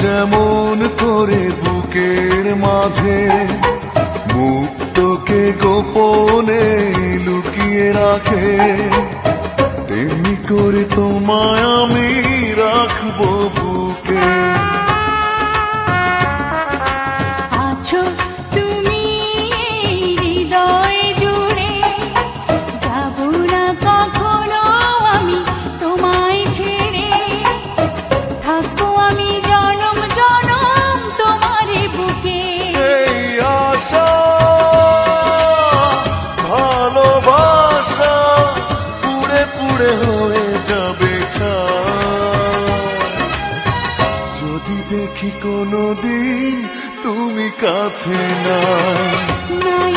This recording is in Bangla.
যেমন করে বুকের মাঝে মুক্তকে গোপনে লুকিয়ে রাখে, তেমনি করে তোমায় আমি রাখবো বুকে। আছো তুমি হৃদয় জুড়ে, যাব না কখনো আমি তোমায় ছেড়ে, থাকবো আমি জনম জনম তোমারই বুকে। এই আশা ভালোবাসা পুড়ে পুড়ে হয়ে যাবে ছাই, যদি দেখি কোনোদিন তুমি কাছে নাই। নাই